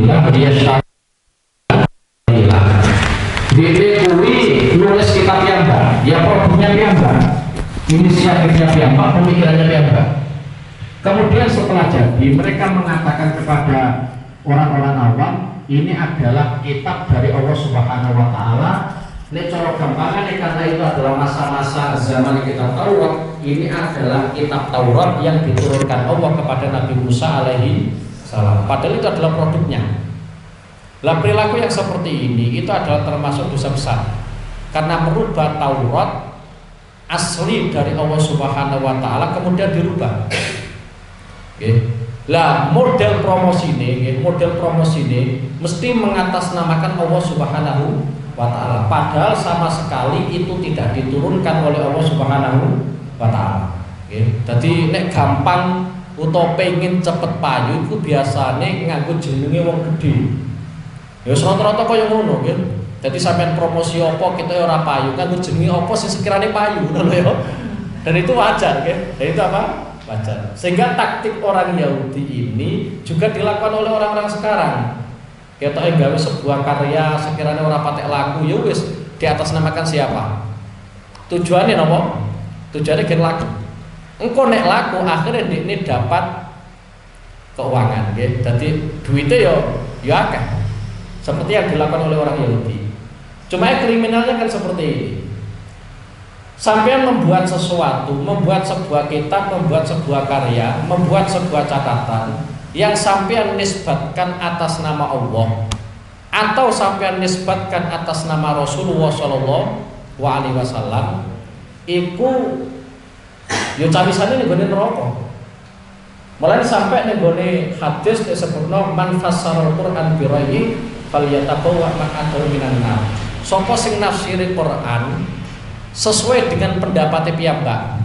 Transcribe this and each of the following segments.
bilang dia syai'an. Dia nulis kitab piyambak, dia produknya piyambak, inisiatifnya piyambak, pemikirannya piyambak. Kemudian setelah jadi, mereka mengatakan kepada orang-orang awam, ini adalah kitab dari Allah Subhanahu wa Ta'ala. Ini cara gampangan, karena itu adalah masa-masa zaman kitab Taurat. Ini adalah kitab Taurat yang diturunkan Allah kepada Nabi Musa alaihi salam. Padahal itu adalah produknya. Lah perilaku yang seperti ini itu adalah termasuk dosa besar, karena merubah Taurat asli dari Allah Subhanahu wa Ta'ala kemudian dirubah. Lah model promosi ini mesti mengatasnamakan Allah Subhanahu wa Ta'ala, padahal sama sekali itu tidak diturunkan oleh Allah Subhanahu wa Ta'ala. Jadi nek gampang utawa pengen cepet payu itu biasanya nganggo jenenge wong gede. Ya rata-rata kaya ngono nggih. Dadi sampean promosi apa kita ora payu, kan jenenge apa sing sekirane payu ngono ya. Dan itu wajar nggih. Dan itu apa? Wajar. Sehingga taktik orang Yahudi ini juga dilakukan oleh orang-orang sekarang. Ketoke gawe sebuah karya sekirane ora patek laku, ya wis diatasnamakan siapa? Tujuannya napa? Tujuannya gen laku. Engko nek laku akhirnya ini dapat keuangan nggih. Dadi duitnya ya akeh. Seperti yang dilakukan oleh orang Yahudi. Cuma kriminalnya kan seperti ini. Sampai membuat sesuatu, membuat sebuah kitab, membuat sebuah karya, membuat sebuah catatan yang sampai nisbatkan atas nama Allah atau sampai nisbatkan atas nama Rasulullah Shallallahu Alaihi Wasallam, iku yo cawisane nggone neraka. Mulai sampai nggone hadis disebutno man fassara Al-Qur'an bi ra'yi falyatabawwa maq'adahu minan nar. Sapa sing nafsiri Quran sesuai dengan pendapat piyambak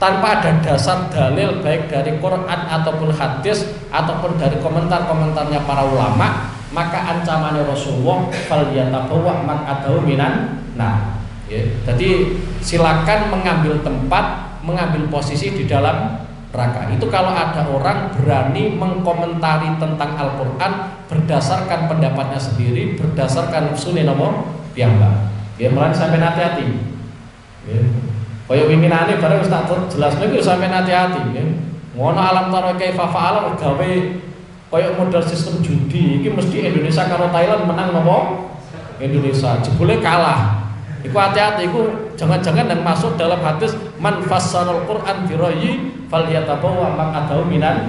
tanpa ada dasar dalil baik dari Quran ataupun hadis ataupun dari komentar-komentarnya para ulama, maka ancamannya Rasulullah falyatabawwa maq'adahu minan nar. Jadi silakan mengambil tempat, mengambil posisi di dalam neraka. Itu kalau ada orang berani mengkomentari tentang Al-Qur'an berdasarkan pendapatnya sendiri, berdasarkan sunnah nomor piyambak. Mulai sampai hati-hati. Kaya winginane bareng wis tak jelasno iku sampeyan hati-hati nggih. Ngono alam taro kaifa fa'ala gawe kaya model sistem judi iki mesti Indonesia karo Thailand menang napa? Indonesia. Jebule kalah. Iku hati-hati iku jangan-jangan dan masuk dalam hadis man fassarul Qur'an bi ra'yi falyatabawwa maq'adahu minan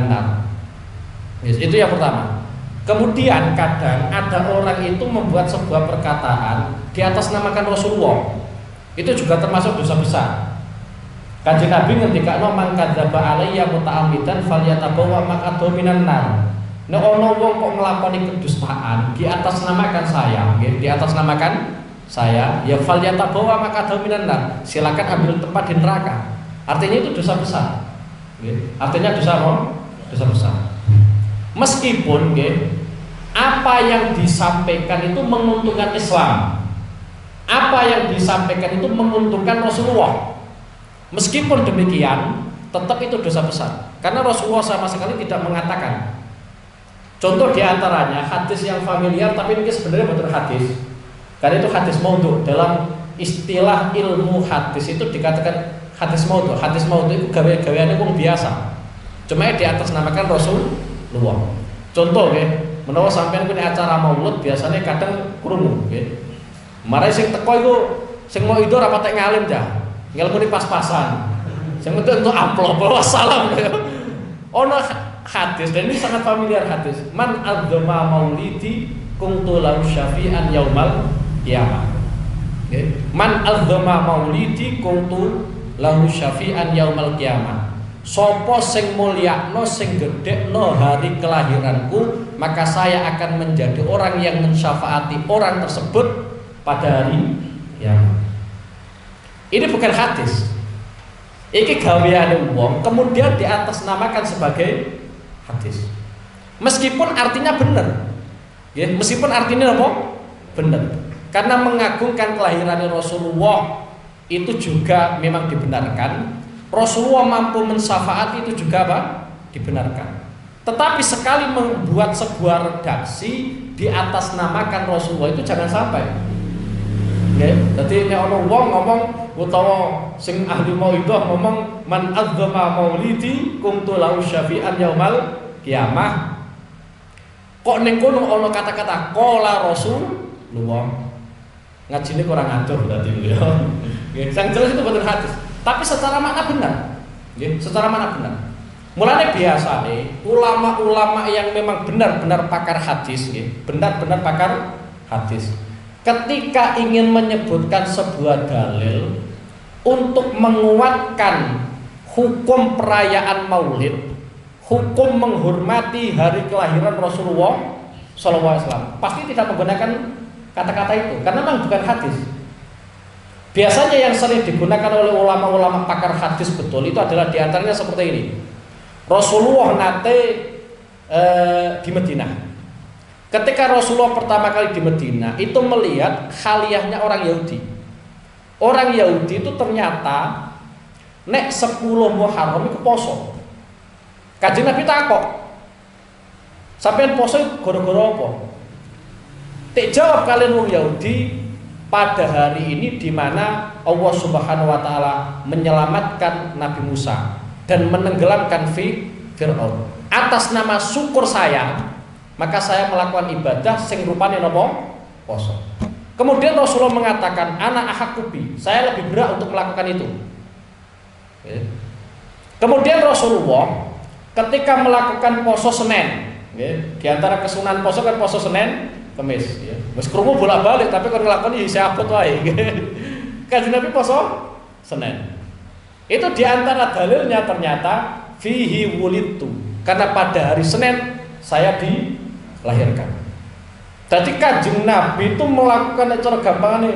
nar. Itu yang pertama. Kemudian kadang ada orang itu membuat sebuah perkataan di atas namakan Rasulullah. Itu juga termasuk dosa besar. Kanjeng Nabi ngendikano man kadzdzaba alayya muta'ammidan falyatabawwa maq'adahu minan nar. Nek ana wong kok nglakoni kedustaan di atas namakan saya, nggih, di atas namakan saya, ya falyatabawwa maq'adahu minan nar. Silakan ambil tempat di neraka. Artinya itu dosa besar. Nggih. Artinya dosa apa? Dosa besar. Meskipun nggih, apa yang disampaikan itu menguntungkan Islam. Apa yang disampaikan itu menguntungkan Rasulullah. Meskipun demikian, tetap itu dosa besar. Karena Rasulullah sama sekali tidak mengatakan. Contoh diantaranya hadis yang familiar, tapi ini sebenarnya betul hadis. Karena itu hadis maudhu. Dalam istilah ilmu hadis itu dikatakan hadis maudhu. Hadis maudhu itu gawe-gaweannya wong biasa. Cuma di atas namakan Rasulullah. Contoh nggih, menawa sampean punya acara maulud biasanya kadang krungu nggih. Marai sing teko iku sing mau itu ora patek ngalim dah. Ngelmune pas-pasan. Sing untuk amplop wassalam. Ono hadis dan ini sangat familiar hadis. Man adzama maulidi kuntu lahu syafi'an yaumal qiyamah. Man adzama maulidi kuntu lahu syafi'an yaumal qiyamah. Sopo sing mulyakno sing gedekno hari kelahiranku, maka saya akan menjadi orang yang mensyafaati orang tersebut pada hari kiamat. Ini bukan hadis. Iki gaweane wong kemudian diatasnamakan sebagai hadis. Meskipun artinya benar. Ya, meskipun artinya apa? Benar. Karena mengagungkan kelahiran Rasulullah itu juga memang dibenarkan. Rasulullah mampu mensyafaat itu juga apa? Dibenarkan. Tetapi sekali membuat sebuah redaksi di atas namakan Rasulullah itu jangan sampai. Nggih, dadi nek ana wong ngomong utawa sing ahli mauidhah ngomong man azzama maulidi kuntu lahu syafi'an yaumal kiamah. Kok ning kono ana kata-kata qala Rasulullah. Ngajine kurang atur berarti ya. Nggih, sing jelas itu betul hadis. Tapi secara makna benar. Nggih, secara makna benar. Mulane biasa nih ulama-ulama yang memang benar-benar pakar hadis, benar-benar pakar hadis. Ketika ingin menyebutkan sebuah dalil untuk menguatkan hukum perayaan Maulid, hukum menghormati hari kelahiran Rasulullah SAW, pasti tidak menggunakan kata-kata itu karena memang bukan hadis. Biasanya yang sering digunakan oleh ulama-ulama pakar hadis betul itu adalah diantaranya seperti ini. Rasulullah nate di Madinah. Ketika Rasulullah pertama kali di Madinah itu melihat khaliyahnya orang Yahudi. Orang Yahudi itu ternyata nek 10 Muharram itu poso. Kanjeng Nabi takok, sampean poso gara-gara apa? Tek jawab kalian orang Yahudi, pada hari ini di mana Allah Subhanahu wa taala menyelamatkan Nabi Musa dan menenggelamkan Fir'aun. Atas nama syukur saya, maka saya melakukan ibadah sing rupane napa? Poso. Kemudian Rasulullah mengatakan, ana ahakubi, saya lebih berat untuk melakukan itu. Kemudian Rasulullah ketika melakukan poso Senin, di antara kesunahan poso kan poso Senin, Kamis, Mas krungu bolak-balik tapi kon nglakoni ya siapot wae. Kanjeng Nabi poso Senin. Itu diantara dalilnya ternyata fihi wulidtu, karena pada hari Senin saya dilahirkan. Jadi Kanjeng Nabi itu melakukan cara gampangane.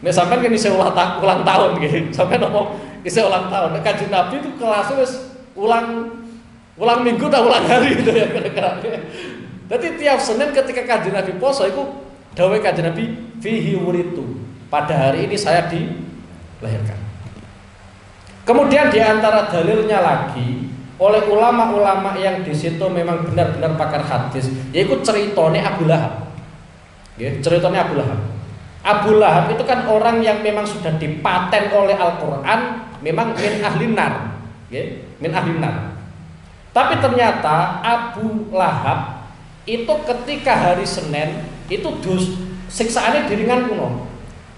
Nek sampean kan isih ulang tahun gitu. Sampean ngomong isih ulang tahun. Nek Kanjeng Nabi itu kelasnya wis ulang minggu atau ulang hari gitu ya kira-kira. Jadi tiap Senin ketika Kanjeng Nabi poso itu dawuh Kanjeng Nabi fihi wulidtu. Pada hari ini saya dilahirkan. Kemudian diantara dalilnya lagi oleh ulama-ulama yang di situ memang benar-benar pakar hadis, yaitu ceritone Abu Lahab. Ceritone Abu Lahab. Abu Lahab itu kan orang yang memang sudah dipaten oleh Al-Quran, memang min ahli nar, min ahli nar. Tapi ternyata Abu Lahab itu ketika hari Senin itu siksaannya diringan kuno.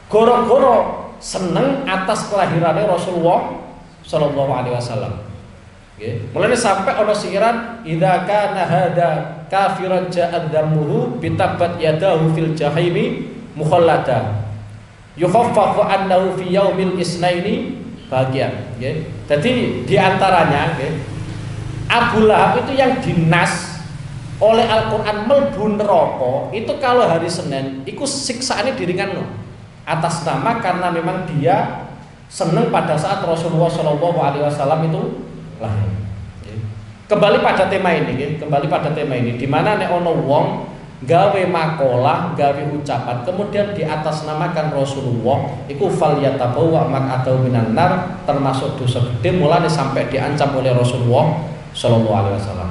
Goro-goro seneng atas kelahirannya Rasulullah Sallallahu Alaihi Wasallam. Mulai sampai ono siran idza kana hada kafiran ja'ad damuhu bitabat yadahu fil jahimi mukhallada yukhaffafu annahu fi yaumil isnaini bagian. Jadi diantaranya Abu Lahab itu yang dinas oleh Al-Quran melbu neraka itu kalau hari Senin itu siksaannya diringanno atas nama karena memang dia senang pada saat Rasulullah Shallallahu Alaihi Wasallam itu lahir. Kembali pada tema ini, di mana nek ono wong gawe makalah, gawe ucapan, kemudian di atas namakan Rasulullah, iku falyatabawa maq'adahu minan nar, termasuk dosa gede, mulane sampai diancam oleh Rasulullah Shallallahu Alaihi Wasallam.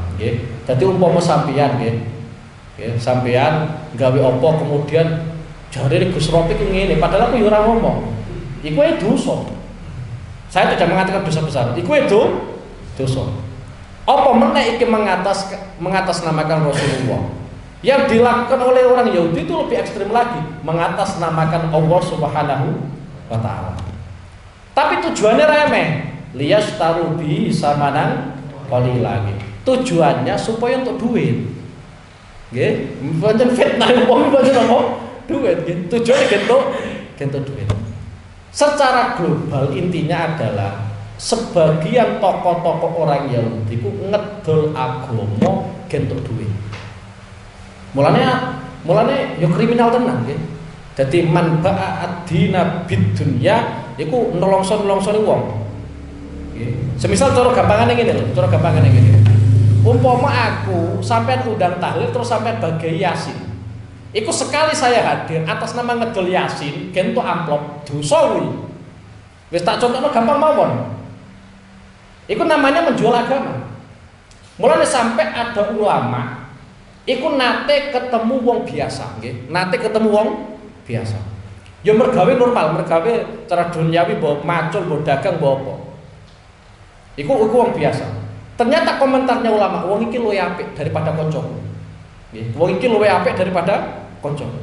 Jadi umpama sampeyan, sampeyan gawe apa kemudian jare Gus Ropi ngene, padahal aku yo ora ngomong. Iku dosa. Saya tidak mengatakan dosa besar. Iku dosa. Apa meneh iki mengatasnamakan Rasulullah? Yang dilakukan oleh orang Yahudi itu lebih ekstrim lagi, mengatasnamakan Allah Subhanahu wa taala. Tapi tujuannya remeh, liyastaru bi samanan qalila. Tujuannya supaya untuk duit. Nggih, pancen fitnah wong pancen apa? Duit nggih. Tujuannya gento duit. Secara global intinya adalah sebagian tokoh-tokoh orang Yahudi ku ngedol agama gento duit. Mulane ya kriminal tenan nggih. Dadi man ba'a ad-dina bid-dunya iku nelongso-nelongso wong. Nggih. Semisal cara gampangane ngene lho, Umpama aku sampean undang tahlil terus sampean bagi Yasin. Iku sekali saya hadir atas nama ngedol Yasin, gento amplop dosa kuwi. Wis tak contohno gampang mawon. Iku namanya menjual agama. Mulane sampai ada ulama iku nate ketemu wong biasa nggih, nate ketemu wong biasa. Ya mergawe normal, mergawe cara duniawi mbok macul, mbok dagang, mbok apa. Iku wong biasa. Ternyata komentarnya ulama, wong iki luwih apik daripada koncoku. Nggih, wong iki luwih apik daripada koncoku.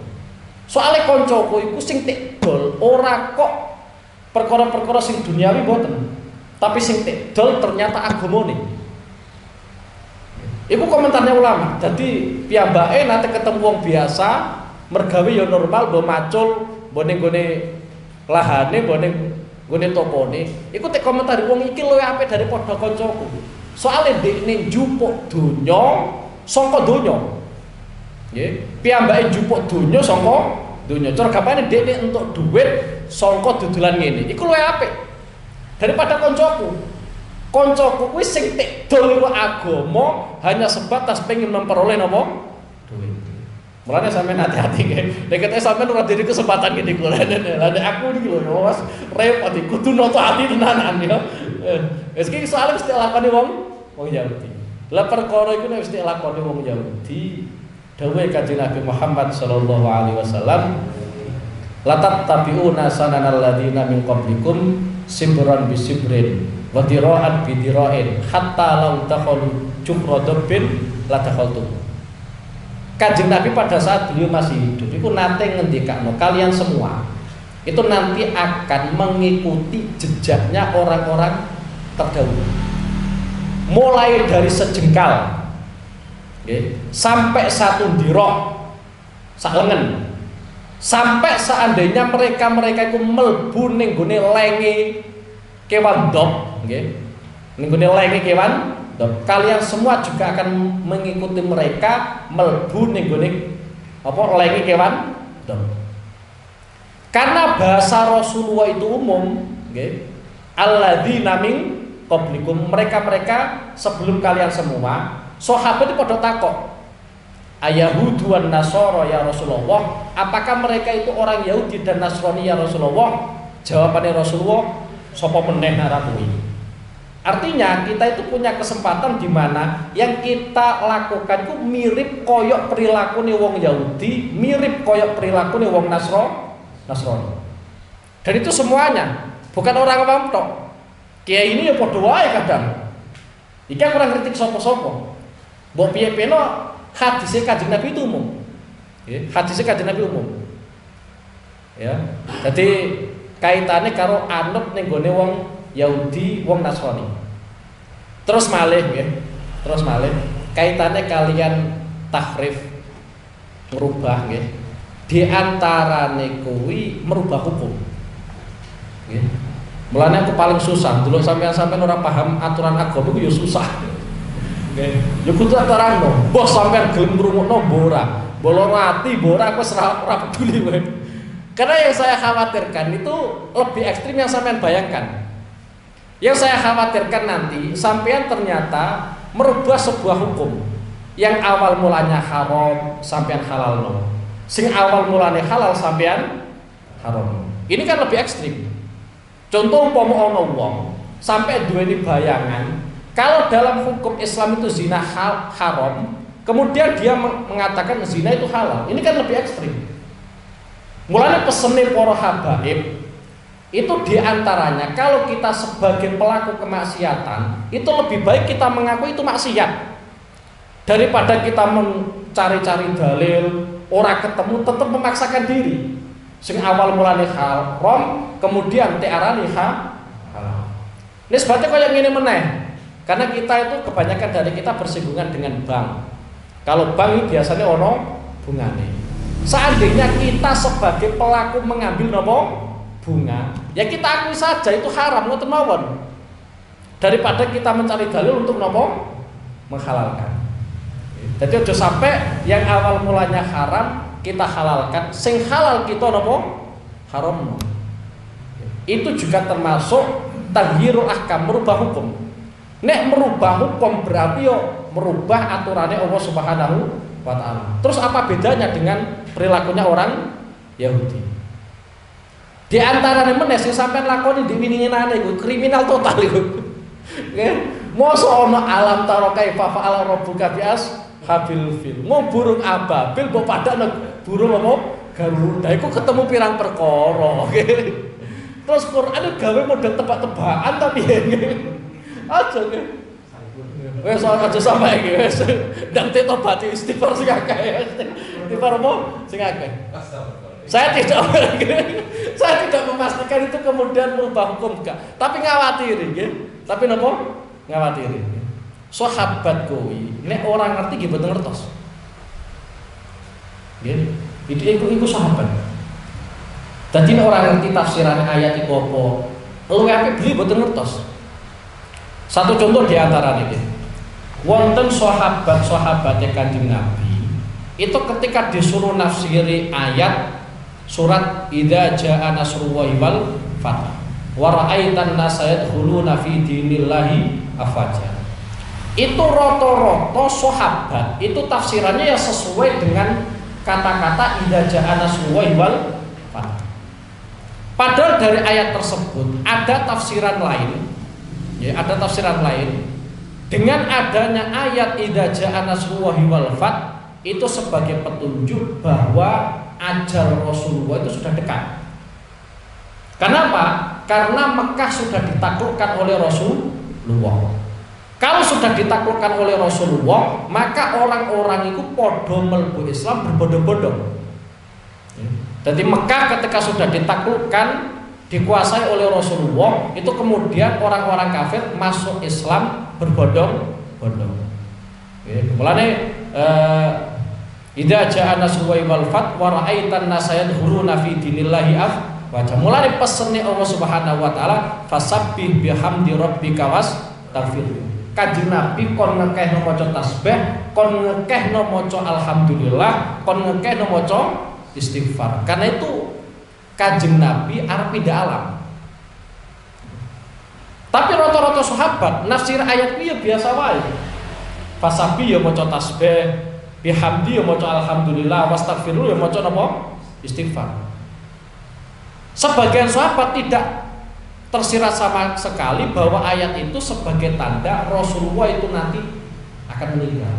Soale koncoku iku sing tekdol ora kok perkara-perkara sing duniawi mboten. Tapi sing tekdol ternyata agamane. Iku komentarnya ulama. Jadi piyambake nate ketemu wong biasa, mergawe ya normal, mbok macul, mbok ning gone lahane, mbok ning gone topone. Iku tek komentar wong iki luwih apik daripada kancaku. Soale dekne njupuk donya saka donya. Nggih, piyambake njupuk donya saka donya. Cara gampangane dekne entuk dhuwit saka dodolan ngene. Iku luwih apik daripada kancaku. Koncoku kuwi sing tekdol iku agama hanya sebatas pengen memperoleh napa? Duit. Mulane sampean hati-hati nggih. Nek ketemu sampean ora diri kesempatan ngene kula. Lah nek aku iki lho Mas, repot iki kudu noto ati tenanan ya. Wis iki soal mesti lakoni wong Yahudi. Lah perkara iku nek mesti lakoni wong Yahudi, dawuhe Kanjeng Nabi Muhammad sallallahu alaihi wasallam, la tattabi'una sananal ladzina min qablikum sibran bisibrin wa dira'an bidira'in hatta law dakhalu jumra dabbin la dakhaltum. Kanjeng Nabi pada saat beliau masih hidup itu nate ngendikakno kalian semua itu nanti akan mengikuti jejaknya orang-orang terdahulu. Mulai dari sejengkal sampai satu dirok sak lengen. Sampai seandainya mereka itu mlebu ning gone lenge kewan dop, nggih. Ning gone lenge kewan dop, kalian semua juga akan mengikuti mereka mlebu ning gone apa lenge kewan dop. Karena bahasa Rasulullah itu umum, nggih. Alladzina min qablikum, mereka sebelum kalian semua. Sahabat itu pada takok, Ayahudu wan Nasara ya Rasulullah, apakah mereka itu orang Yahudi dan Nasrani ya Rasulullah? Jawabannya Rasulullah, sapa meneh ora kuwi. Artinya kita itu punya kesempatan di mana yang kita lakukan itu mirip koyok perilakunya wong Yahudi, mirip koyok perilakunya wong Nasrani. Dan itu semuanya, bukan orang awam tok. Kiai ini ya padha wae kadang. Iki aku ora kritik sapa-sapa. Mbok piye-piye hadisnya Kanjeng Nabi itu umum. Hadisnya Kanjeng Nabi umum. Ya. Jadi kaitannya karo anut ning gone wong Yahudi, wong Nasrani. Terus malih nggih. Terus malih kaitannya kalian tahrif merubah nggih. Di antarane kuwi merubah hukum. Nggih. Mulane aku paling susah dulu sampean-sampean ora paham aturan agama ku ya susah. Ya kudu terangno, bos sampean gelem ngrungokno ora, bolong ati ora aku ora peduli wae. Karena yang saya khawatirkan itu lebih ekstrim yang sampean bayangkan. Yang saya khawatirkan nanti sampean ternyata merubah sebuah hukum yang awal mulanya haram sampean halalno. Sing awal mulanya halal sampean haram. Ini kan lebih ekstrim. Contoh umpama ana wong sampai duweni bayangan kalau dalam hukum Islam itu zina haram, kemudian dia mengatakan zina itu halal. Ini kan lebih ekstrim. Mulanya pesene para habaib itu diantaranya kalau kita sebagai pelaku kemaksiatan itu lebih baik kita mengaku itu maksiat daripada kita mencari-cari dalil ora ketemu tetap memaksakan diri. Sing awal mulane haram, kemudian diarani halal. Nisbate kaya ngene meneh. Karena kita itu kebanyakan dari kita bersinggungan dengan bank. Kalau bank ini biasanya ono bungane. Seandainya kita sebagai pelaku mengambil nopo bunga, ya kita akui saja itu haram ngoten mawon. Daripada kita mencari dalil untuk nopo menghalalkan. Jadi udah sampai yang awal mulanya haram kita halalkan, sing halal kita nopo haram. Itu juga termasuk taghyirul ahkam, merubah hukum. Nek merubah hukum berarti yo merubah aturannya Allah Subhanahu wa taala. Terus apa bedanya dengan perilakunya orang Yahudi? Di antarane meneh sing sampean lakoni diwiningane iku kriminal total iku. Nggih. Mosok ana alam taro kaifa fa'ala rabbuka bi ashabil fil. Mau burung ababil mbok padakno burung apa? Garuda. Iku ketemu pirang perkara. Terus Quran itu gawe model tebak-tebakan tapi aja nggih. Wes aja sampe iki wes. Ndang tobat istighfar sing akeh. Istighfar apa? Sing akeh. Saya tidak memastikan itu kemudian merubah hukum enggak, tapi ngawatiri nggih. Tapi napa? Ngawatiri. Sahabat kuwi nek orang ngerti nggih boten ngertos. Nggih. Iku sahabat. Dadi nek ora ngerti tafsiran ayat iku apa, luwih apik beli boten ngertos. Satu contoh di antara niki. Wonten sahabat-sahabate Kanjeng Nabi, itu ketika disuruh nafsiri ayat surat idza jaa nasrullahi wal fath wa ra'aitan nasa yadkhuluna fi dinillahi afwaja. Itu rata-rata sahabat itu tafsirannya ya sesuai dengan kata-kata idza jaa nasrullahi wal fath. Padahal dari ayat tersebut ada tafsiran lain, ya, ada tafsiran lain dengan adanya ayat idza jaa nasrullahi wal fath itu sebagai petunjuk bahwa ajal Rasulullah itu sudah dekat. Kenapa? Karena Mekah sudah ditaklukkan oleh Rasulullah. Kalau sudah ditaklukkan oleh Rasulullah, maka orang-orang itu podo mlebu Islam berbondong-bondong. Jadi Mekah ketika sudah ditaklukkan, dikuasai oleh Rasulullah, itu kemudian orang-orang kafir masuk Islam berbondong-bondong. Mulane idza jaa nasrullahi wal fath wa ra'aitan nasa yadkhuluna fi dinillahi afwaja. Mulane pesene Allah Subhanahu wa taala fasabbih bihamdi rabbika wastaghfir. Kanjeng Nabi kon ngekehno maca tasbih, kon ngekehno maca alhamdulillah, kon ngekehno maca istighfar. Karena itu Kanjeng Nabi arep pindah alam. Tapi rata-rata sahabat nafsir ayat iki ya biasa wae. Fasabbih ya maca tasbih, bihamdi ya maca alhamdulillah, wastaghfiru ya maca napa? Istighfar. Sebagian sahabat tidak tersirat sama sekali bahwa ayat itu sebagai tanda Rasulullah itu nanti akan meninggal.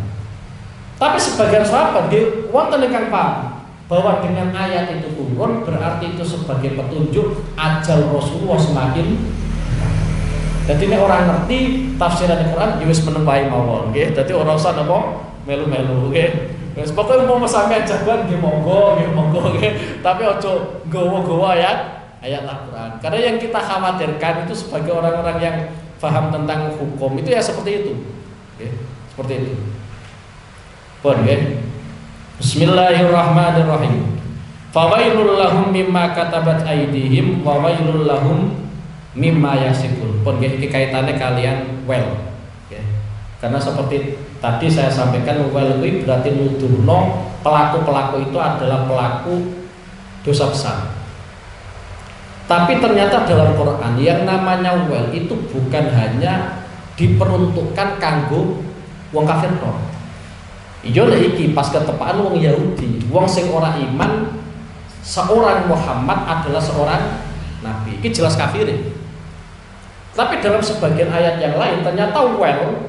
Tapi sebagian sahabat dia wonten ingkang paham bahwa dengan ayat itu turun berarti itu sebagai petunjuk ajal Rasulullah semakin. Jadi ini orang ngerti tafsiran Al-Quran ya wis meneng wae mawon nggih. Dadi ora usah napa melu-melu nggih. Wis pokoke umpama sampeyan jagoan nggih monggo nggih. Tapi aja nggawa-nggawa ayat Al-Quran. Karena yang kita khawatirkan itu sebagai orang-orang yang paham tentang hukum itu ya seperti itu. Nggih, seperti itu. Pun nggih. Bismillahirrahmanirrahim. Fawailul lahum mimma katabat aydihim wa wailul lahum mimma yasifun. Pun nggih iki kaitane kalian well. Nggih. Karena seperti tadi saya sampaikan well itu berarti nuduhno pelaku-pelaku itu adalah pelaku dosa besar. Tapi ternyata dalam Quran yang namanya well itu bukan hanya diperuntukkan kanggo wong kafir tok. Iya lek iki pas ketepaan wong Yahudi, wong sing ora iman seorang Muhammad adalah seorang nabi. Iki jelas kafir. Tapi dalam sebagian ayat yang lain ternyata well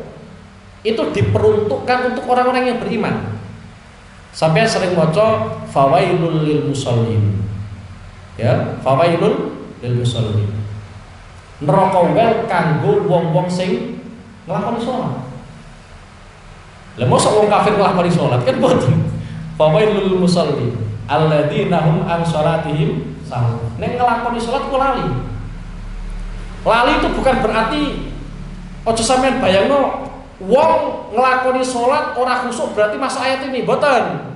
itu diperuntukkan untuk orang-orang yang beriman. Sampai sering maca fawailul lil musallin. Ya, fawailul lil musallin. Neraka wel kanggo wong-wong sing nglakoni salat. Lah mosok wong kafir nglakoni salat kan boten. Fawailul lil musallin alladzina hum an salatihim sahun. Nek nglakoni salat kok lali. Lali itu bukan berarti aja sampean bayangno wong nglakoni salat ora khusuk berarti masuk ayat ini, boten.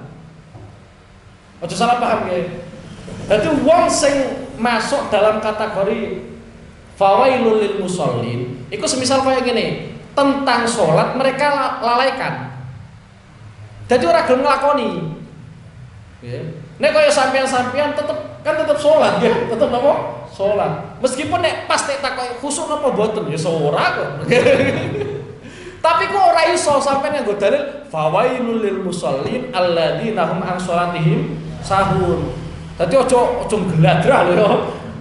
Aja salah paham ya. Jadi wong sing masuk dalam kategori fawailul lil musallin, iku semisal kaya ngene, tentang salat mereka lalaikan. Jadi ora gelem nglakoni. Nggih. Nek kaya sampean-sampean tetep salat nggih, tetep napa? Salat. Meskipun nek pas nek takoki khusuk napa boten ya ora kok. Tapi kok ora iso sampean nggo dalil fawailul lil musallin alladzina hum an salatihim sahun. Dadi aja geladrah lho ya.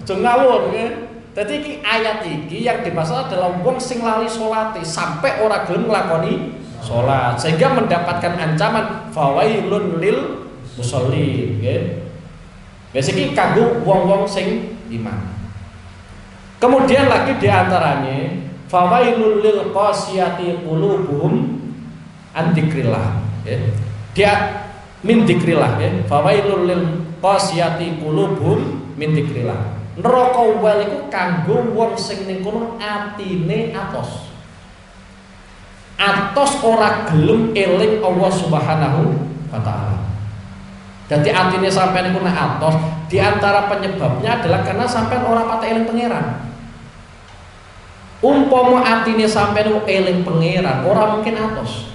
Aja ngawur nggih. Jadi iki ayat iki yang dimaksud adalah wong sing lali salate sampai ora gelem nglakoni salat sehingga mendapatkan ancaman fawailun lil musallin, nggih. Wis iki kanggo wong-wong sing iman. Kemudian lagi diantaranya fawailul lil qasiyati qulubuhum an dzikrillah, ya. Dia min dzikrillah, ya. Fawailul lil qasiyati qulubuhum min dzikrillah. Neraka wel iku kanggo wong sing ning kono atine atos. Atos ora gelem eling Allah Subhanahu wa taala. Jadi atine sampean iku nek atos, di antara penyebabnya adalah karena sampean ora pati eling pangeran. Umpama atine sampean eling pangeran, ora mungkin atos.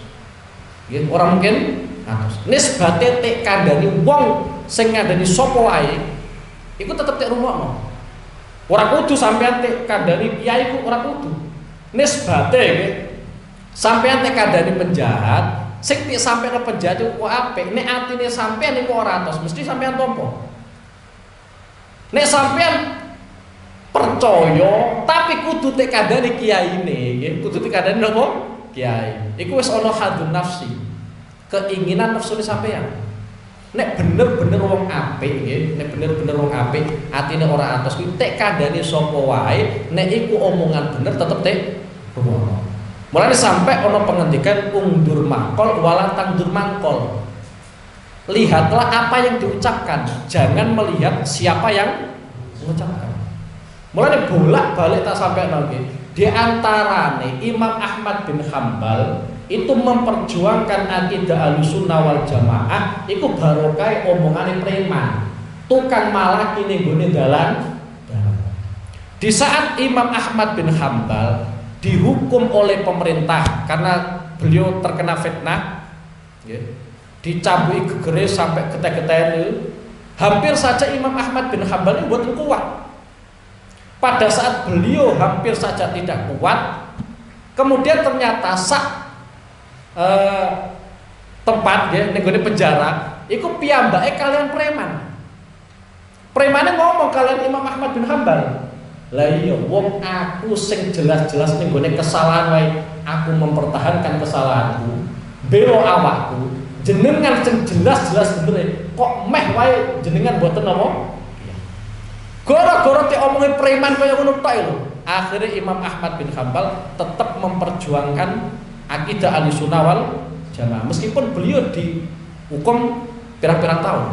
Nggih, ora mungkin atos. Nisbate tek kandhani wong sing ngandani sapa wae, iku tetep tek rungokno. Ora kudu sampean tek kandhani kiai ku ora kudu. Nisbate nggih. Sampean tek kandhani penjahat, sing nek sampean penjahat ku apik, nek atine sampean iku ora atos, mesti sampean tampa. Nek sampean percaya tapi kudu tek kandhani kiyaine, nggih, kudu tek kandhani napa? Kiai. Iku wis ana hadun nafsi. Keinginan nafsu sampean. Nek bener-bener wong apik nggih, nek bener-bener wong apik, atine ora atos kuwi tek kandhane sapa wae, nek iku omongan bener tetep tek rumono. Mulane sampai ana pengendikan ungdur maqol wala tangdur mangkol. Lihatlah apa yang diucapkan, jangan melihat siapa yang mengucapkan. Mulane bolak-balik tak sampai nggih. Di antarane Imam Ahmad bin Hambal itu memperjuangkan akidah Ahlussunnah wal Jamaah iku barokah omongane preman, tukang malaki ning gone dalan. Di saat Imam Ahmad bin Hambal dihukum oleh pemerintah karena beliau terkena fitnah, ya, dicambuki gegere sampai getek-geten, hampir saja Imam Ahmad bin Hambal ini buatan kuat. Pada saat beliau hampir saja tidak kuat, kemudian ternyata tempat ya ning penjara iku piyambake kalian preman. Premane ngomong kalian Imam Ahmad bin Hambal. Lah iya wong aku sing jelas-jelas ning gone kesalahan wae, aku mempertahankan kesalahanku, bela awakku, jenengan sing jelas-jelas bener kok meh wae jenengan mboten napa? Gara-gara te omongin preman kaya ngono tok lho. Akhirnya Imam Ahmad bin Hambal tetap memperjuangkan akidah Ahlussunnah wal Jamaah meskipun beliau dihukum pirang-pirang tahun.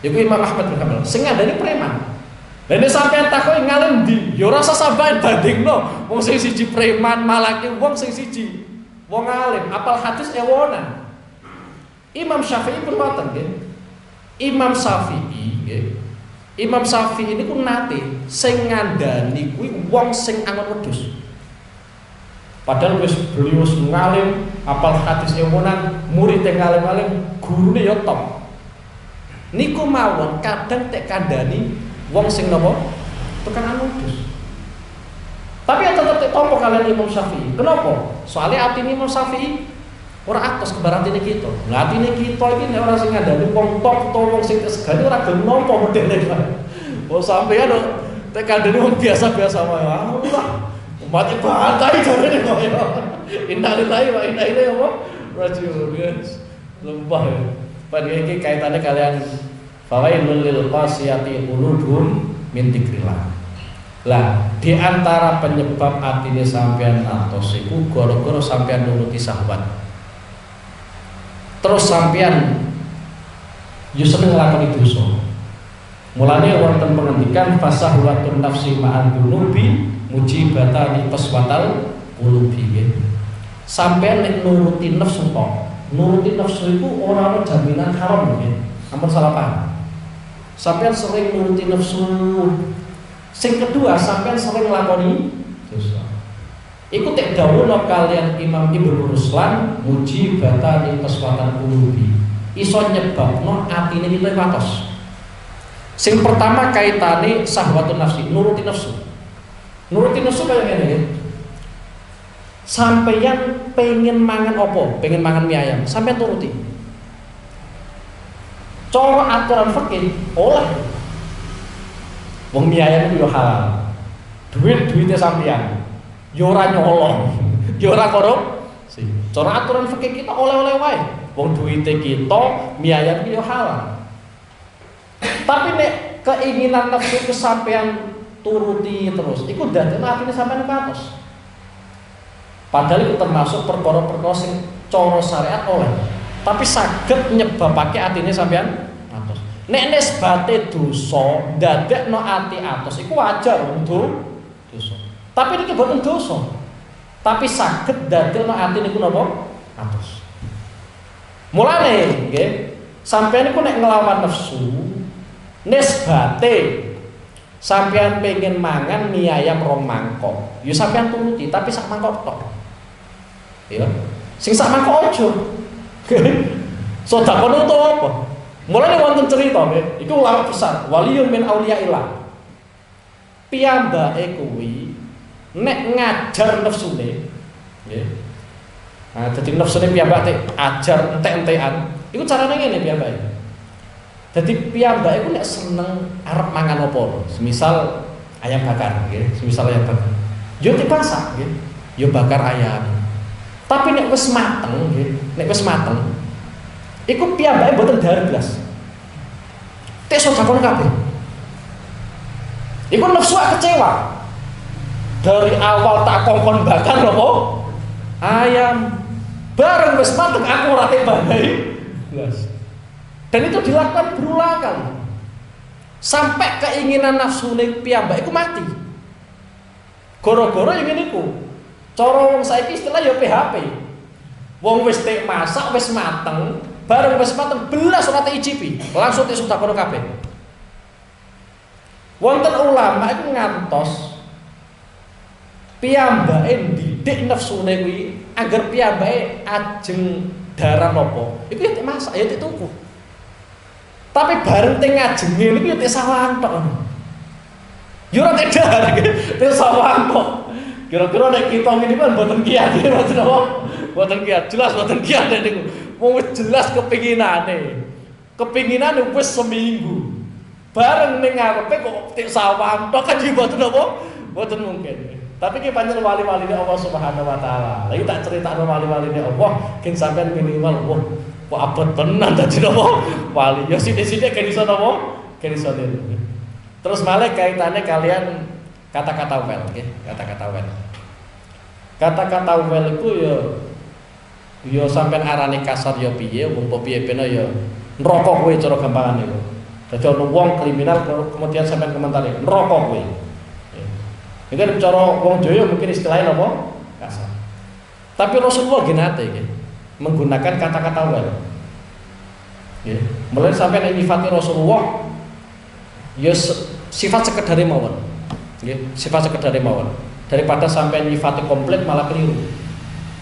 Iku Imam Ahmad bin Hambal sing ngandani preman. Lah nek sampeyan takoki ngalem ndi? Ya ora usah sampeyan bandingno. Wong sing siji preman malaki wong sing siji wong alim, apal hadis ewonan. Imam Syafi'i pun ngoten nggih. Imam Syafi'i nggih. Imam Syafi'i ini ku nate sing ngandani kuwi wong sing angon wedhus. Padahal wis beliau ngalim, apal hadis ewonan, murid yang ngalim-alim, gurune ya top. Niku mawon kadang tek kandhani wong sing napa? Tekan wedhus. Tapi ya tetep tek tampa kalian Imam Syafi'i. Kenapa? Soalnya atine Imam Syafi'i ora atos kebar atine kita. Lah atine kita iki nek ora sing ngandani wong top utawa wong sing kesegane ora gelem nampa modele. Oh sampeyan tek kandhani wong biasa-biasa wae. Allah. Umat bantai jarene kok ya. Innalillahi wa inna ilaihi raji'un. Lembah ya. Padahal iki kaitane kalian fawailul lil qasiyati qulubuhum min dzikrillah. Lah, di antara penyebab atine sampean atos iku gara-gara sampean nuruti syahwat. Terus sampean yo seneng nglakoni dosa. Mulane wonten pengendikan fasahwatun nafsi ma'an dunubi mujibatani qaswatal qulubi. Sampeyan nek nuruti nafsu kok, nuruti nafsu iku ora ana jaminan haram nggih. Ampun salah paham. Sampeyan sering nuruti nafsu. Sing kedua, sampeyan sering nglakoni dosa. Iku tek dawuhna kalian Imam Ibnu Ruslan mujibatani qaswatal qulubi. Iso nyebabno atine kita watos. Sing pertama kaitane sahwatun nafsi, nuruti nafsu. Nuruti nafsu kaya ngene ya. Sampeyan pengen mangan apa? Pengen mangan mie ayam, sampeyan turuti. Cara aturan fikih olah. Wong mie ayam itu yo halal. duit-duite sampean. Ya ora nyolong, ya ora korupsi. Cara aturan fikih kita oleh-oleh wae. Wong duite kita miayat ya halal. Tapi nek keinginan nafsu kesampean turuti terus, iku dadekno atine sampean katos. Padahal itu termasuk perkara-perkara sing cara syariat oleh. Tapi saged nyebabake atine sampean atos. Nek nisbate dosa ndadekno ati atos iku wajar untuk dosa. Tapi niki boten dosa. Tapi saged ndadekno ati niku napa? Atos. Mulane nggih, sampeyan niku nek nglawan nafsu nisbate sampeyan pengen mangan mie ayam 2 mangkok, ya sampeyan turuti tapi sak mangkok tok. Ya. Sing sak mangkok aja. Sedekah itu apa? Mulane wonten cerita nggih, iku ulama besar, waliyun min auliyaillah. Piyambake kuwi nek ngajar nafsune, nggih. Nah, dadi nafsune piyambake ajar entek-entekan, iku carane ngene piyambake. Dadi piyambake iku nek seneng arep mangan apa, semisal ayam bakar nggih, semisal ayam bakar. Yo dipasak nggih, yo bakar ayam. Tapi nek wis mateng nggih, nek wis mateng iku piyambake mboten dahar blas. Tek sedekah kabeh. Iku nafsu kecewa. Dari awal tak kongkon bakar lho ayam. Bareng wis mateng aku ora tebani blas. Dan itu dilakukan berulang kali. Sampai keinginan nafsune piyambak iku mati. Gara-gara yang ngene iku. Cara wong saiki istilah ya PHP. Wong wis tek masak wis mateng, bareng wis mateng belas ora tek icipi, langsung tek sedekah kabeh. Wonten ulama iku ngantos piyambake ndidik nafsune kuwi agar piyambake ajeng darah napa. Iku ya tek masak ya tek tuku. Tapi bareng teng ngajenge niku ya tek sawan tok. Ya ora tek darah, tek sawan tok. Kira-kira nek kita ngene kan mboten kiat, mboten apa? Mboten kiat, jelas mboten kiat niku. Wong wis jelas kepinginane. Kepinginane wis seminggu. Bareng ning ngarepe kok tek sawan tok kan mboten apa? Mboten mungkin. Tapi ki pancen wali-waline Allah Subhanahu wa taala. Lagi tak critakno wali-waline Allah, king sampean minimal wah kok abot tenan dadi napa? Wali. Ya sithik-sithik kan iso napa? Kan iso niru. Terus malah kaitannya kalian kata-kata wel, nggih, kata-kata wel. Kata-kata wel iku ya sampean arane kasar ya piye, wong piye ben ya neraka kowe cara gampangane iku. Dadi ono wong kriminal kemudian sampean komentari neraka kowe. Iki kan cara wong Jawa mungkin istilahnya apa? Kasar. Tapi Rasulullah nate nggih menggunakan kata-kata wel. Nggih, mulai sampean nyifati Rasulullah ya sifat sekedar mawon. Nggih, sifat sekedar mawon. Daripada sampai nyifati komplit malah keliru.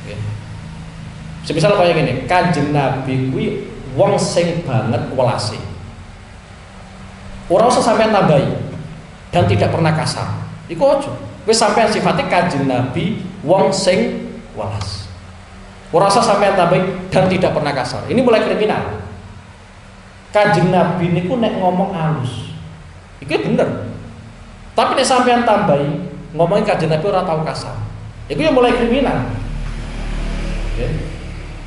Nggih. Semisal kaya ngene, Kanjeng Nabi kuwi wong sing banget welase. Ora usah sampean tambahi dan tidak pernah kasar. Iku aja. Wis sampean sifate Kanjeng Nabi wong sing welas. Ora usah sampean tambahi dan tidak pernah kasar. Ini mulai kriminal. Kanjeng Nabi niku nek ngomong halus. Iki bener. Tapi nek sampean tambahi ngomongin Kanjeng Nabi ora tau kasar. Itu yang mulai kriminal. Ya.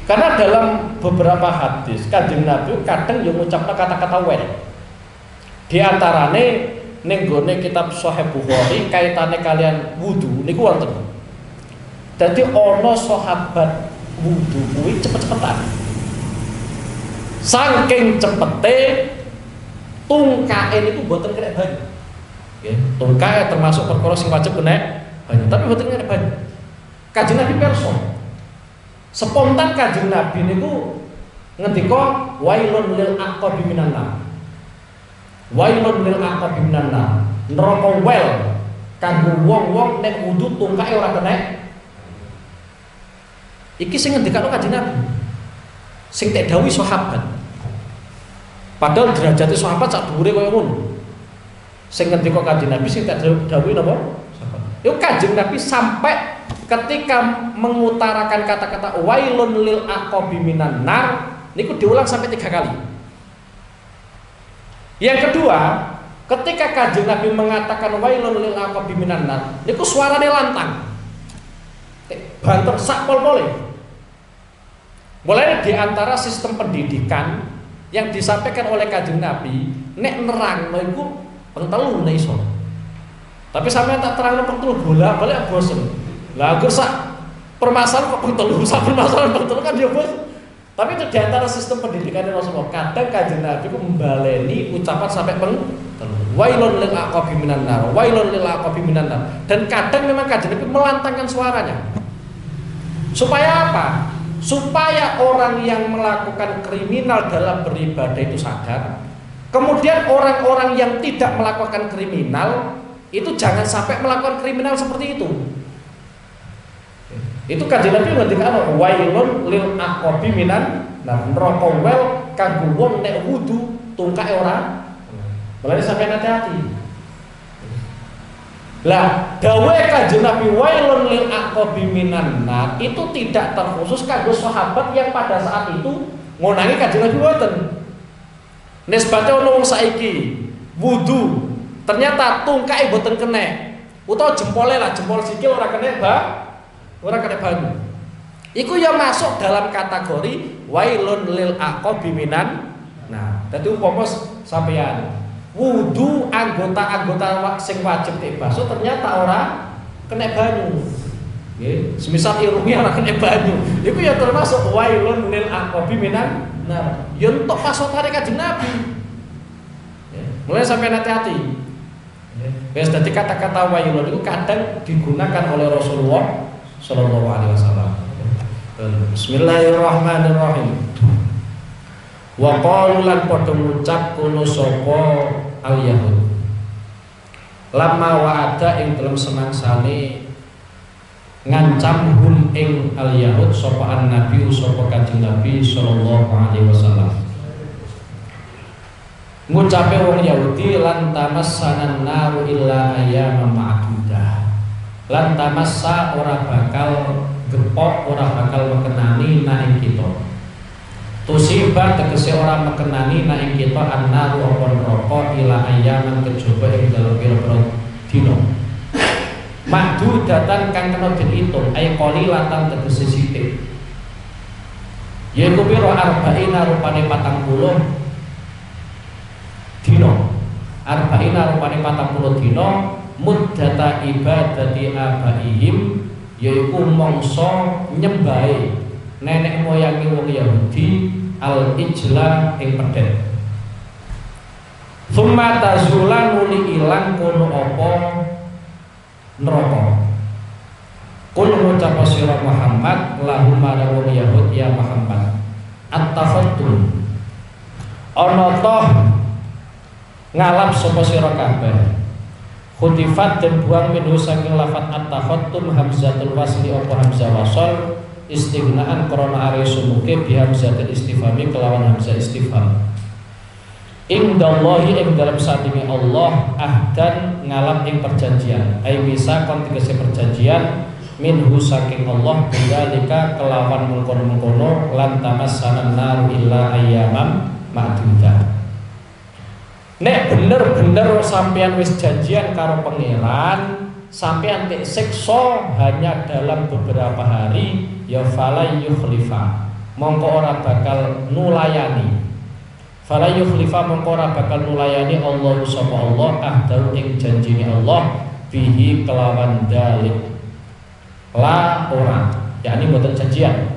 Karena dalam beberapa hadis Kanjeng Nabi kadang yang ngucapna kata-kata wel. Di antarane ning gone kitab Sahih Bukhari kaitane kalian wudu niku wonten. Dadi ana sahabat wudu kuwi cepet-cepetan. Saking cepete tungkae niku mboten kena banyu. Nggih, tungkae termasuk perkara sing wajib kena banyu, tapi mboten kena banyu. Kanjeng Nabi pirsa. Spontan Kanjeng Nabi niku ngendika wailun lil aqabi minan nar. Wailun lil aqabi minan nar. Neraka wel kanggo wong-wong nek wudu tungkae ora kena. Iki sing ngendikane Kanjeng Nabi. Sing tek dawuhi sahabat. Padahal derajate sahabat sak dhuwure kaya ngono. Sing ngendika Kanjeng Nabi sing tek dawuhi napa? Sahabat. Yo Kanjeng Nabi sampai ketika mengutarakan kata-kata wailun lil aqabi minan nar niku diulang sampai 3 kali. Yang kedua, Ketika Kanjeng Nabi mengatakan wailun lil aqabi minan nar, niku suarane lantang. Banter sak pol-pole. Mulai di antara sistem pendidikan yang disampaikan oleh Kanjeng Nabi, nek nerangno iku peng telu nek iso. Tapi sampeyan tak terangno peng telu bola-balik bosen. Lah aku sak permasalahan kok peng telu, sak permasalahan peng telu kan ya bos. Tapi itu di antara sistem pendidikan Rasulullah. Kadang Kanjeng Nabi ku membaleni ucapan sampai peng telu. Wailun lil aqabi minan nar, wailun lil aqabi minan nar. Dan kadang memang Kanjeng Nabi melantangkan suaranya. Supaya apa? Supaya orang yang melakukan kriminal dalam beribadah itu sadar. Kemudian orang-orang yang tidak melakukan kriminal itu jangan sampai melakukan kriminal seperti itu. Itu Kanjeng Nabi ngendikane wailun lil aqabi minan nar, neraka wel kanggo wong nek wudu tungkae ora. Mulane sampeyan hati-hati. Lah, dawe Kanjeng Nabi wailun lil aqabi minan nar itu tidak terkhusus kanggo sahabat yang pada saat itu ngonangi Kanjeng Nabi mboten. Nisbate ono wong saiki wudu, ternyata tungkae mboten kena. Utawa jempole lah, jempol sikil ora kena ora kena banyu. Iku ya masuk dalam kategori wailun lil aqabi minan nar. Dadi umpama sampeyan wudu anggota-anggota sing wajib dibasuh ternyata ora kena banyu. Nggih, semisal irunge ora kena banyu. Iku ya termasuk wailun lil aqabi minan nar. Ya entuk pasotane Kanjeng Nabi. Mulai sampai hati-hati. Wis dadi kata-kata wailun itu kadang digunakan oleh Rasulullah sallallahu alaihi wasallam. Bismillahirrahmanirrahim. Wa qalu lan padha ngucap kono sapa al-yahud lama wa'ada ing dalam semangsane ngancam hum ing al-yahud sapa an-nabi sapa Kanjeng Nabi sallallahu alaihi wasallam. Ngucape wong Yahudi lan tamassanan naru illa ayyaman ma'dudah. Lan tamassa ora bakal gepok, ora bakal mekenani nek kita. Tusibah tegese orang mekenani nek kita annaru apa neraka ila ayaman kejaba ing dalem pira-pira dina. Madu datan kang kena diitung ay qalilatan tegese sithik. Yaiku pira arba'ina rupane 40 dina. Arba'ina rupane 40 dina muddata ibadati abaihim yaiku mangsa nyembahe nenek moyangi wong Yahudi al-ijla ing pedhet. Summa tazulan nuli ilang kono apa neraka. Kul ngucap sira Muhammad lahum marang wong Yahud ya Muhammad. At-tafattum. Ana toh ngalap sapa sira kabeh. Khutifat dan buang minhu saking lafat at-tafattum hamzatul wasli apa hamzah wasal istighnaan krana are sumuke bi hamzatul istifhami kelawan hamzah istifham. Indallahi ing dalam satinge Allah ahdan ngalap ing perjanjian. Ai bisa kon tegese perjanjian minhu saking Allah bidzalika kelawan mengkono-mengkono lan tamassanan nar illa ayyamam ma'dudah. Nek bener-bener sampean wis janjian karo pangeran, sampean tek siksa hanya dalam beberapa hari, ya fala yukhlifa. Mongko ora bakal nulayani. Fala yukhlifa mongko ora bakal nulayani Allah sapa Allah ahdahu ing janjine Allah bihi kelawan dalik. La ora, yakni boten janjian.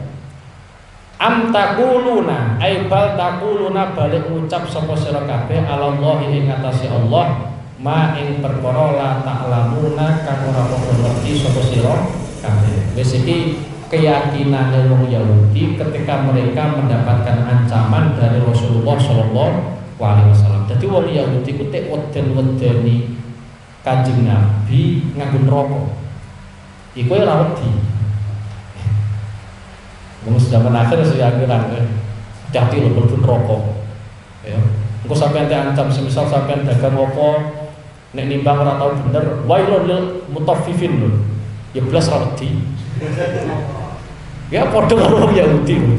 Am taquluna ay bal taquluna balik ngucap sapa sira kabeh alallahi ing atase Allah ma ing perkara la ta'lamuna kang ora padha ngerti sapa sira kabeh. Wis iki keyakinane wong Yahudi ketika mereka mendapatkan ancaman dari Rasulullah sallallahu alaihi wasallam. Dadi wong Yahudi ku tek weden-wedeni Kanjeng Nabi nganggo neraka. Iku ora wedi. Wong zaman akhir saya akhiran hati lho mlebu neraka. Ya. Engko sampean diancam semisal sampean dagang apa nek nimbang ora tau bener, wailul lil mutaffifin lho. Ya blas ra wedi. Ya padha karo wong Yahudi lho.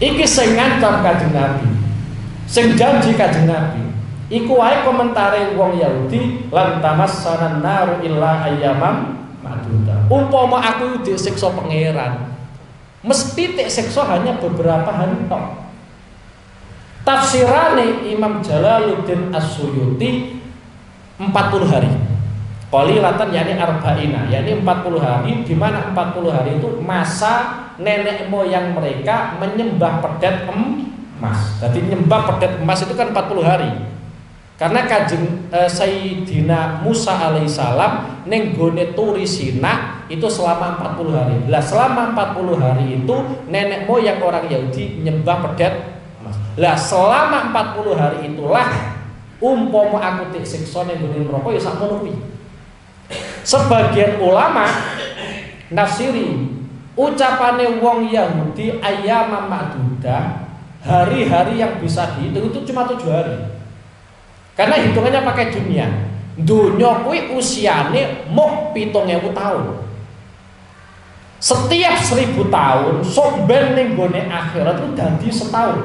Iki sing ngancam Kanjeng Nabi. Sing janji Kanjeng Nabi. Iku wae komentare wong Yahudi lan tamassanan naru illa ayyamam ma'duda. Umpama aku disiksa pangeran, mesti tek siksa hanya beberapa hari tok. Tafsirane Imam Jalaluddin As-Suyuti 40 hari. Qalilatan yani arba'ina, yani 40 hari, di mana 40 hari itu masa nenek moyang mereka menyembah pedet emas. Jadi menyembah pedet emas itu kan 40 hari. Karena Kanjeng Sayyidina Musa alaihissalam ning gone Turi Sina itu selama 40 hari. Lah selama 40 hari itu nenek moyang orang Yahudi nyembah pedet. Lah selama 40 hari itulah umpama aku disiksa ning gone neraka ya sakmono kuwi. Sebagian ulama nafsiri ucapane wong Yahudi ayyam ma'duda, hari-hari yang bisa dihitung itu cuma 7 hari. Karena hitungannya pakai dunia. Dunia kuwi usiane mok 7.000 tahun. Setiap 1000 tahun sok ben ning gone akhirat itu dadi setahun.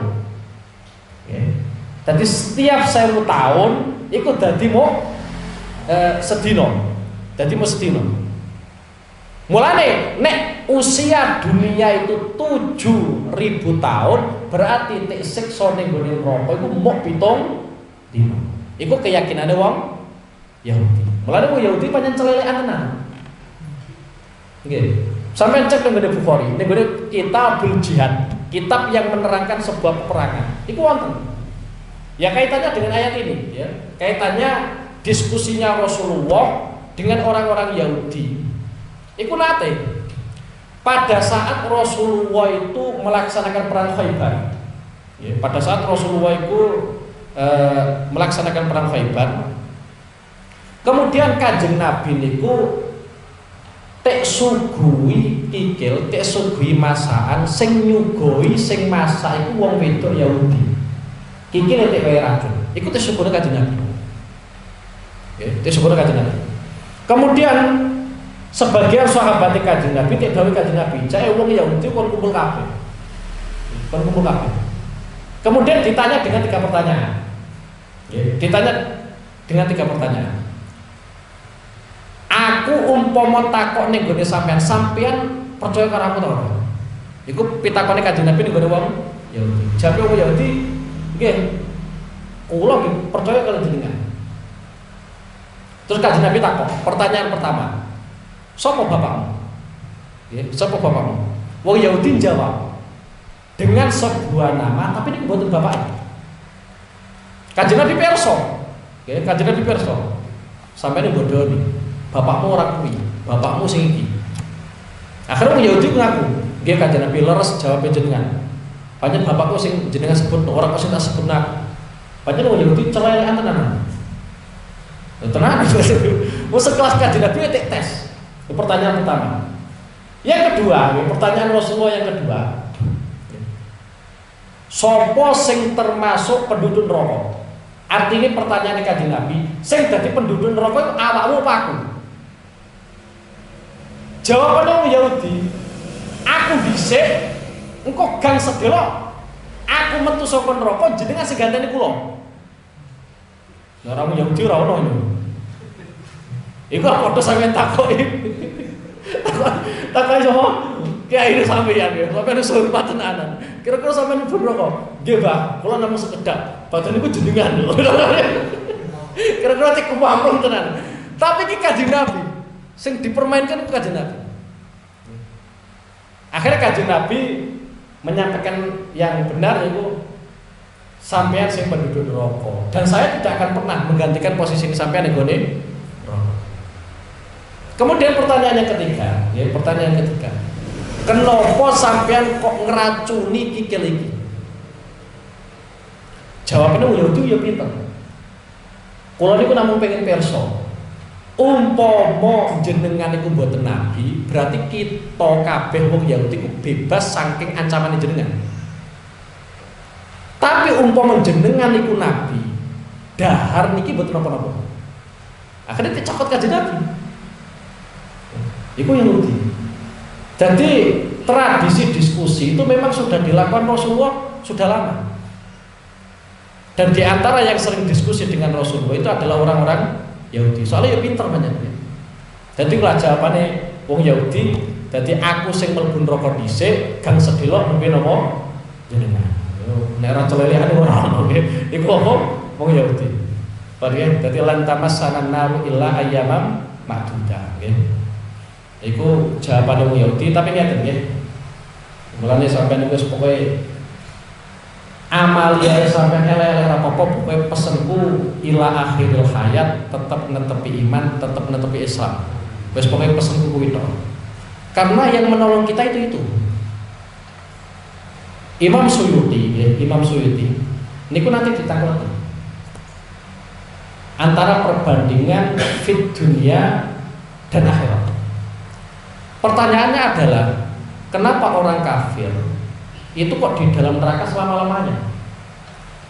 Jadi setiap 1000 tahun itu dadi mau sedino. Dadi mau sedino. Mulane nek usia dunia itu 7000 tahun berarti tek siksa ning gone neraka iku mok 7 dino. Iku keyakinane wong Yahudi. Mulane wong Yahudi pancen celelekan tenan. Nggih. Sampai cek ning Bukhari, ning Kitabul Jihad, kitab yang menerangkan sebuah peperangan. Iku wonten. Ya kaitannya dengan ayat ini, ya. Kaitannya diskusinya Rasulullah dengan orang-orang Yahudi. Iku nate pada saat Rasulullah itu melaksanakan perang Khaybar. Ya, pada saat Rasulullah itu melaksanakan perang Khaybar, kemudian Kanjeng Nabi niku tek suguhi kikil, tek suguhi masakan sing nyugoi sing masak iku wong wedok Yahudi. Kikil tek kaya racun. Iku tek suguhi Kanjeng Nabi. Ya, tek suguhi Kanjeng Nabi. Kemudian sebagian sahabat Kanjeng Nabi tek dawuh Kanjeng Nabi, "Cake wong Yahudi kon kumpul kabeh." Kon kumpul kabeh. Kemudian ditanya dengan 3 pertanyaan. Ya, ditanya dengan 3 pertanyaan. Aku umpama takok ning gone sampean percaya karo aku ta ora? Iku pitakone Kanjeng Nabi ning gone wong Yahudi. Jawabe wong Yahudi, nggih. Kula nggih percaya karo jenengan. Terus Kanjeng Nabi takok, pertanyaan pertama. Sapa bapakmu? Nggih, sapa bapakmu? Wong Yahudi jawab dengan sebuah nama, tapi ini mboten bapaknya. Kanjeng Nabi pirsa. Nggih, Kanjeng Nabi pirsa. Sampeyan bodoni. Bapakmu ora kuwi, bapakmu sing iki. Akhirnya wong Yahudi ngaku, nggih Kanjeng Nabi leres jawab jenengan. Panjen bapakku sing jenengan sebut ora kok sing tak sebut nak. Panjen wong Yahudi celelekan tenan. Tenan. Wong sekelas Kanjeng Nabi tes. Itu pertanyaan pertama. Yang kedua, pertanyaan Rasulullah yang kedua. Sopo sing termasuk penduduk neraka? Artinya pertanyaan Kanjeng Nabi, sing dadi penduduk neraka itu awakmu apa aku? Jawabannya wong Yahudi, aku dhisik, engko gang sedelo, aku metu saka neraka jenengan sing ganteni kula. Lah ora Yahudi ora ono yo. Iku padha sampeyan takoki. Takoki sapa? Kiai ini sampeyan ya, sampeyan hormat tenanan. Kira-kira sampeyan ibu neraka? Nggih, Mbah, kula namung sekedhak. Badan niku jenengan lho. Kira-kira tek kumpul tenan. Tapi ki Kanjeng Nabi sing dipermainkan itu Kanjeng Nabi. Akhirnya Kanjeng Nabi menyampaikan yang benar itu sampean sing penduduk neraka. Dan saya tidak akan pernah menggantikan posisi ini sampean ning gone neraka. Kemudian pertanyaan yang ketiga, ya pertanyaan yang ketiga. Kenapa sampean kok ngeracuni kikil iki? Jawabnya wong Yahudi ya pinter. Kula niku namung pengen pirsa. Umpama jenengan iku mboten nabi, berarti kita kabeh wong Yahudi iku bebas saking ancamane jenengan. Tapi umpama jenengan iku nabi, dahar niki mboten napa-napa. Akhirnya dicokot Kanjeng Nabi. Iku Yahudi. Jadi tradisi diskusi itu memang sudah dilakukan Rasulullah sudah lama. Dan di antara yang sering diskusi dengan Rasulullah itu adalah orang-orang Yahudi. Soalnya ya pinter banyaknya. Jadi kalau jawabannya wong Yahudi, jadi aku sing mlebu neraka dhisik, gang sedelok nembe napa jenengan. Nek ora celelehan ora ono nggih. Iku apa? Wong Yahudi. Padahal dadi lan tamassana naru illa ayyamam ma'dudah nggih. Iku jawaban wong Yahudi, tapi ngeten nggih. Mulane sampeyan wis pokoke amalia sampai elek-elek apa-apa, pokoknya pesenku ila akhiril hayat tetap netepi iman, tetap netepi Islam. Wes pokoknya pesenku kuwi tok. Karena yang menolong kita itu. Imam Suyuti, ya, Imam Suyuti niku nanti ditangkut antara perbandingan fit dunia dan akhirat. Pertanyaannya adalah kenapa orang kafir itu kok di dalam neraka selama-lamanya?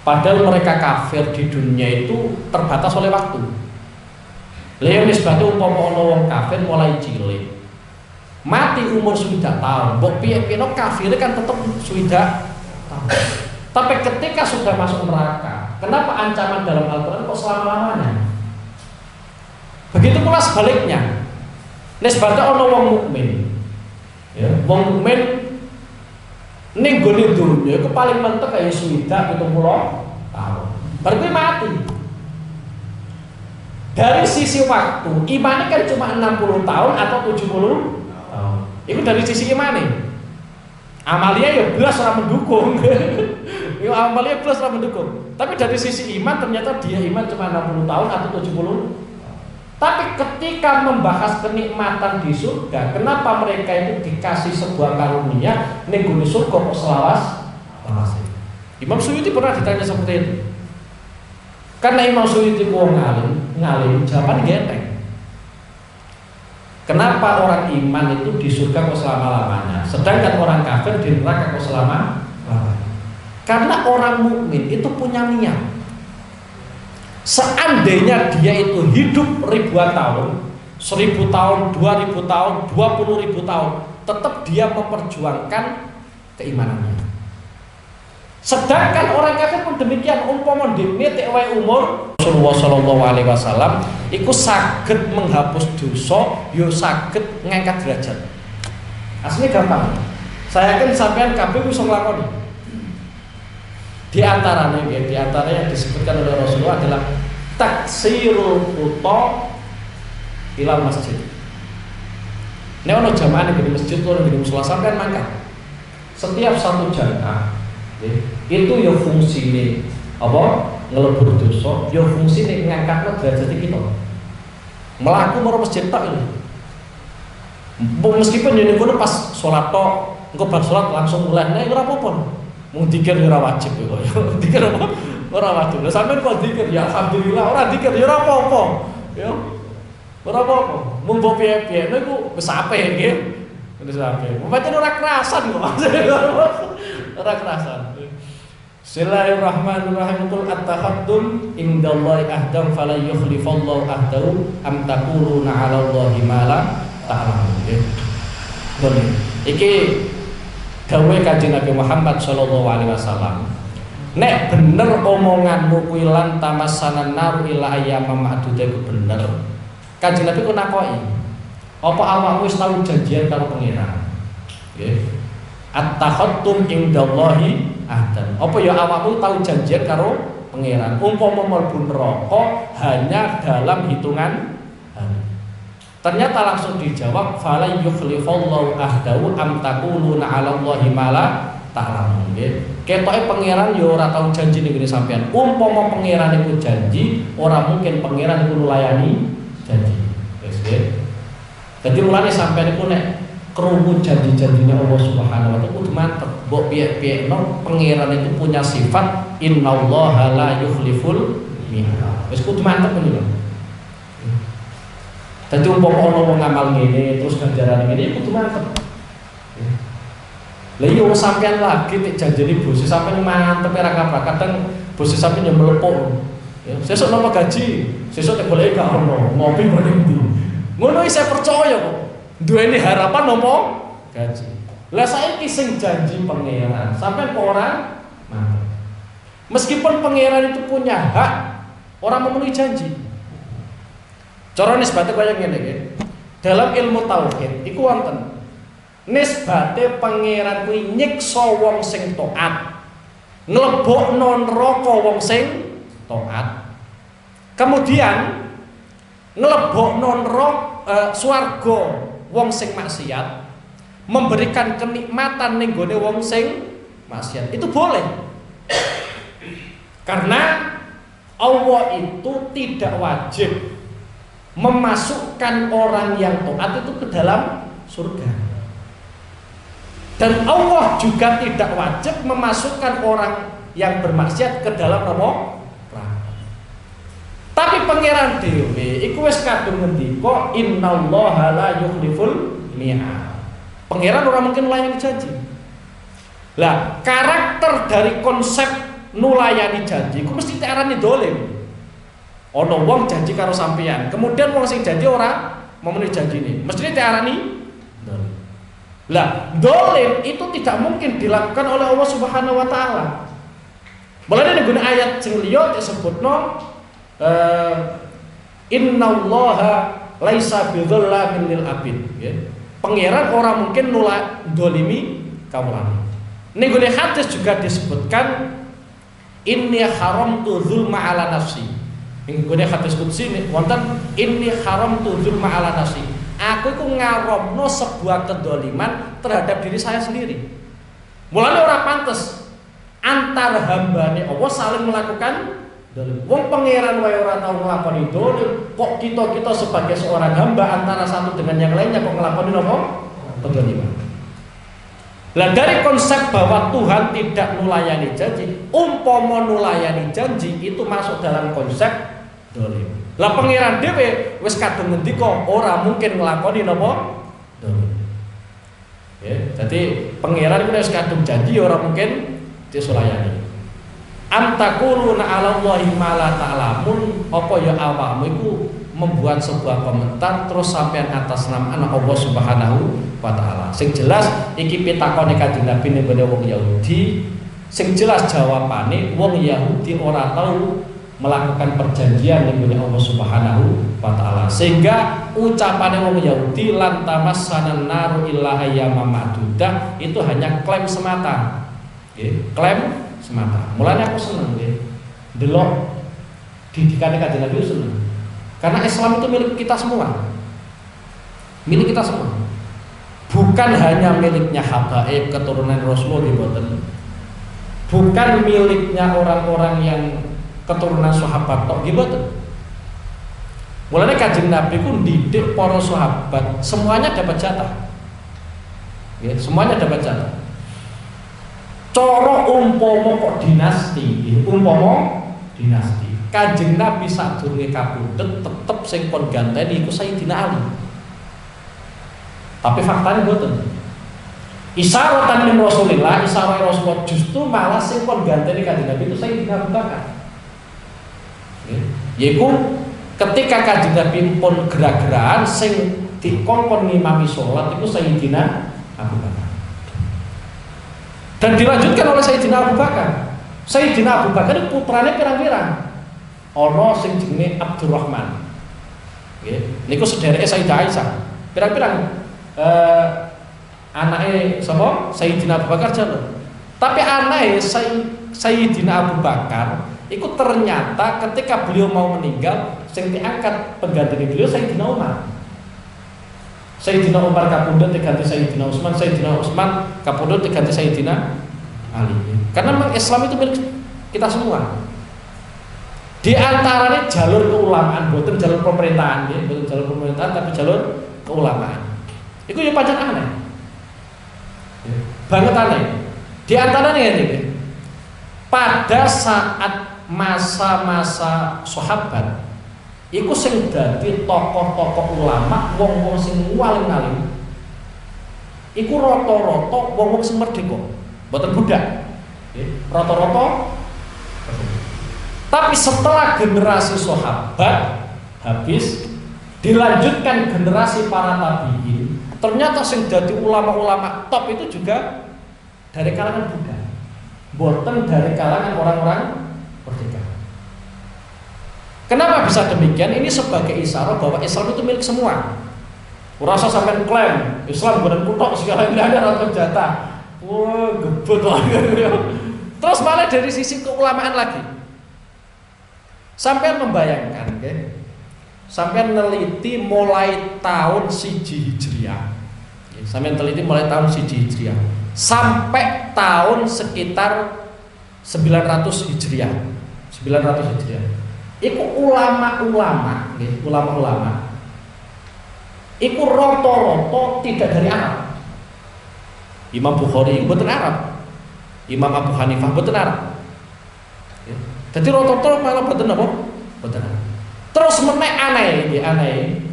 Padahal mereka kafir di dunia itu terbatas oleh waktu. Lha nisbate umpama ana wong kafir mulai cilik mati umur 7 tahun, mbok piye-piye kafir kan tetap 7 tahun. Tapi ketika sudah masuk neraka, kenapa ancaman dalam Al-Qur'an kok selama-lamanya? Begitu pula sebaliknya. Nisbate ana wong mukmin. Ya, wong mukmin ning gone dunya iku paling mentek kaya swidak 70 tahun. Baru kuwi mati. Dari sisi waktu, imane kan cuma 60 tahun atau 70 tahun. Itu dari sisi imane. Amalia ya belas ora mendukung. Ya amalia belas ora mendukung. Tapi dari sisi iman ternyata dia iman cuma 60 tahun atau 70. Tapi ketika membahas kenikmatan di surga, kenapa mereka itu dikasih sebuah karunia ning gone surga kok selawas? Imam Suyuti pernah ditanya seperti itu. Karena Imam Suyuti wong ngalim, jawaban genteng. Kenapa orang iman itu di surga kok selama-lamanya, sedangkan orang kafir di neraka kok selama-lamanya? Karena orang mukmin itu punya niat. Seandainya dia itu hidup ribuan tahun, 1000 tahun, 2000 tahun, 20.000 tahun, tetap dia memperjuangkan keimanannya. Sedangkan orang kafir pun demikian, umpama dene tek wae umur Rasulullah sallallahu alaihi wasallam iku saged menghapus dosa, yo saged ngangkat derajat. Asline gampang. Saya yakin sampean kabeh bisa nglakoni. Di antaranya yang disebutkan oleh Rasulullah adalah taksirul khuta ilal masjid. Nek ono jamaah di masjid atau di musala sampean mangkat. Setiap satu jamaah itu ya fungsine apa? Ngelebur dosa, ya fungsine ngangkatno derajat kita. Melaku marang masjid tok ini. Meskipun yen ngono pas salat tok, engko bar salat langsung mulai nek ora apa-apa. Mung dikir ora wajib kok ya. Dikir apa? Ora wajib. Lah sampean kok dikir ya alhamdulillah, ora dikir ya ora apa-apa. Ya. Ora apa-apa. Mung mbok piye-piye niku wis apik nggih. Wis apik. Pancen ora kerasan kok. Ora kerasan. Bismillahirrahmanirrahim. At-takhaddum indallahi ahdam fala yukhlifallahu ahdahu am taquluna 'ala Allahi ma la ta'lamun. Iki dawuh Kanjeng Nabi Muhammad sallallahu alaihi wasallam. Nek bener omonganmu kuwi lan tamassanan nar ila ayyamam ma'dudah iku bener. Kanjeng Nabi ku nakoki, apa awakmu wis tau janjian karo pangeran? Nggih. At-takhattum indallahi ahdan. Apa ya awakmu tau janjian karo pangeran? Umpama mlebu neraka hanya dalam hitungan hari. Ternyata langsung dijawab fala yukhlifallahu ahdahu am taquluna 'ala Allahi ma la ta'lamun. Nggih. Ketoke pangeran ya ora tau janji ning ngene sampean. Umpama pangeran iku janji, ora mungkin pangeran iku nulayani janji. Wis nggih. Dadi mulane sampean iku nek krungu janji-janjine Allah Subhanahu wa taala kudu mantep. Mbok piye-piyeno pangeran itu punya sifat innallaha la yukhliful mi'ad. Wis kudu mantep niku. Dadi umpama ana wong ngamal ngene terus ganjaran ngene kudu mantep. Lah iya wong sampean lagi nek janjine bos sampean mantep ora kabar. Kadang bos sampean yo melepuk. Ya, sesuk napa gaji, sesuk nek golek gak ono, ngopi bareng ndi. Ngono saya percaya kok. Duweni harapan napa gaji. Lah saiki sing janji pangeran, sampean kok ora mantep. Meskipun pangeran itu punya hak orang memenuhi janji. Cara nisbate kaya ngene iki. Dalam ilmu tauhid iku wonten nisbate pangeran kuwi nyiksa wong sing taat, nglebokno neraka wong sing taat. Kemudian nglebokno neraka swarga wong sing maksiat, memberikan kenikmatan ning gone wong sing maksiat. Itu boleh. Karena Allah itu tidak wajib memasukkan orang yang taat itu ke dalam surga. Dan Allah juga tidak wajib memasukkan orang yang bermaksiat ke dalam neraka. Tapi pangeran dhewe iku wis kadung ngendika innallaha la yukhliful mi'ad. Pangeran ora mungkin nulayani janji. Lah, karakter dari konsep nulayani janji ku mesti diarani dolim. Ana wong janji karo sampeyan, kemudian wong sing janji ora memenuhi janjine, mesti diarani dolim. Lah, dolim itu tidak mungkin dilakukan oleh Allah Subhanahu wa taala. Mulane ning ayat sing liya disebutno innallaha laisa bidzallamin lil abid, ya. Pangeran ora mungkin dolimi kawulane. Ning hadis juga disebutkan inni haramtu dzulma ala nafsi. Ing gone hadis qudsi wonten inni haramtu dzulma ala nafsi. Aku iku ngaramno sebuah kedoliman terhadap diri saya sendiri. Mulane ora pantes antar hambane Allah saling melakukan dolim. Wong pangeran wae ora tau nglakoni dolim, kok kita sebagai seorang hamba antara satu dengan yang lainnya kok nglakoni apa? Kedoliman. Lah dari konsep bahwa Tuhan tidak nulayani janji, umpama nulayani janji itu masuk dalam konsep dolim. Lah pangeran dhewe wis kadung ngendika ora mungkin nglakoni napa dolim. Ya, jadi pangeran wis kadung janji ora mungkin disulayani. Am taquluna 'ala Allahi ma la ta'lamun, apa ya awakmu iku membuat sebuah komentar terus sampean atas nama anak Allah Subhanahu wa taala. Sing jelas iki pitakone Kanjeng Nabi ning wong Yahudi, sing jelas jawabane wong Yahudi ora tahu melakukan perjanjian ning Allah Subhanahu wa taala. Sehingga ucapane wong Yahudi lan tamassanan naru illa ayyaman ma'dudah itu hanya klaim semata. Nggih, klaim semata. Mulane aku seneng nggih delok didikane Kanjeng Nabi seneng. Karena Islam itu milik kita semua. Milik kita semua. Bukan hanya miliknya habaib keturunan Rasulullah gitu. Bukan miliknya orang-orang yang keturunan sahabat tok gitu. Mulane Kanjeng Nabi ku ndidik para sahabat, semuanya dapat jatah. Ya, semuanya dapat jatah. Cara umpama kok dinasti, umpama dinasti. Kanjeng Nabi sadurunge kapundhut tetep sing kon ganteni iku Sayyidina Ali. Tapi faktanya mboten. Isyaratan min Rasulillah, isyarah Rasulullah justru malah sing kon ganteni Kanjeng Nabi itu Sayyidina Abu Bakar. Yaiku ketika Kanjeng Nabi pun gerak-gerakan sing dikongkon ngimami sholat itu Sayyidina Abu Bakar. Dan dilanjutkan oleh Sayyidina Abu Bakar. Sayyidina Abu Bakar putrane pirang-pirang. Ono sing jenenge Abdurrahman. Nggih, niku sedereke Sayyidah Aisyah. Pirang-pirang anake sapa? Sayyidina Abu Bakar jalur. Tapi anake Sayyidina Abu Bakar iku ternyata ketika beliau mau meninggal sing diangkat pengganti beliau Sayyidina Umar. Sayyidina Umar kapundhut diganti Sayyidina Utsman, Sayyidina Utsman kapundhut diganti Sayyidina Ali. Karena memang Islam itu milik kita semua. Di antaranya jalur keulamaan, bukan jalur pemerintahan, ya, bukan jalur pemerintahan tapi jalur keulamaan. Itu yang pancen aneh, banget aneh. Di antaranya ini, pada saat masa-masa sahabat, itu sing dadi tokoh-tokoh ulama, wong-wong sing waling-aling, itu rata-rata wong-wong sing merdeka, boten budak, rata-rata. Tapi setelah generasi sahabat habis, dilanjutkan generasi para tabi'in, ternyata sing dadi ulama-ulama top itu juga dari kalangan budak. boten dari kalangan orang-orang merdeka. Kenapa bisa demikian? Ini sebagai isyarat bahwa Islam itu milik semua. Rasa sampai klaim Islam bukan kutok segala yang ada atau jatah. Wah, gebut lagi. Terus malah dari sisi keulamaan lagi. Sampai membayangkan, okay? Sampai neliti mulai tahun 1 Hijriah. Sampai teliti mulai tahun 1 Hijriah sampai tahun sekitar 900 Hijriah. 900 Hijriah. Iku ulama-ulama, okay? Ulama-ulama. Iku roto-roto tidak dari Arab. Imam Bukhari itu bukan Arab. Imam Abu Hanifah bukan Arab. Ya. Jadi roto-roto malah bukan apa? Bukan Arab. Terus aneh.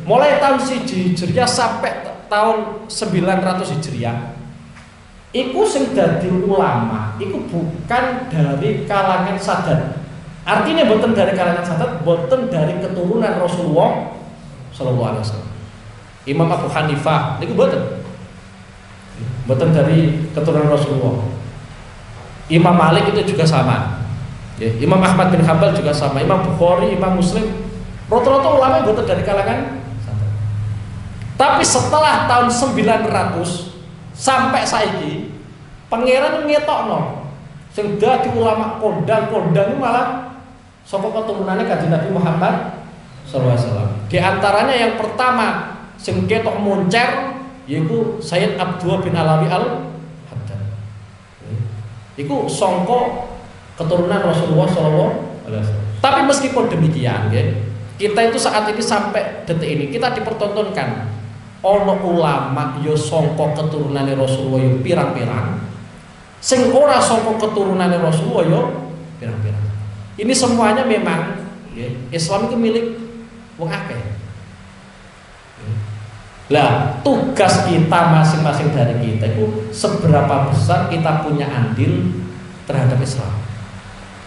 Mulai tahun 1 Hijriah sampai tahun 900 Hijriah. Iku sing dadi ulama, iku bukan dari kalangan Sadat. Artinya bukan dari kalangan Sadat, bukan dari keturunan Rasulullah Sallallahu Alaihi Wasallam. Imam Abu Hanifah, niku bukan dari keturunan Rasulullah. Imam Malik itu juga sama. Ya, Imam Ahmad bin Hanbal juga sama. Imam Bukhari, Imam Muslim, rata-rata ulama bukan dari kalangan Sadat. Tapi setelah tahun 900 sampai saiki, pangeran ngetokno sing dadi ulama kondang-kondang malah saka keturunannya Kanjeng Nabi Muhammad sallallahu alaihi wasallam. Di antaranya yang pertama sing ketok moncer yaitu Sayyid Abdullah bin Alawi Al-Haddad. Iku sangka keturunan Rasulullah sallallahu alaihi wasallam. Tapi meskipun demikian, kita itu saat ini sampai detik ini kita dipertontonkan ono ulama yo sangka keturunane Rasulullah yo pirang-pirang, sing ora sangka keturunane Rasulullah yo pirang-pirang. Ini semuanya memang Islam itu milik wong akeh. Lah, tugas kita masing-masing dari kita itu seberapa besar kita punya andil terhadap Islam.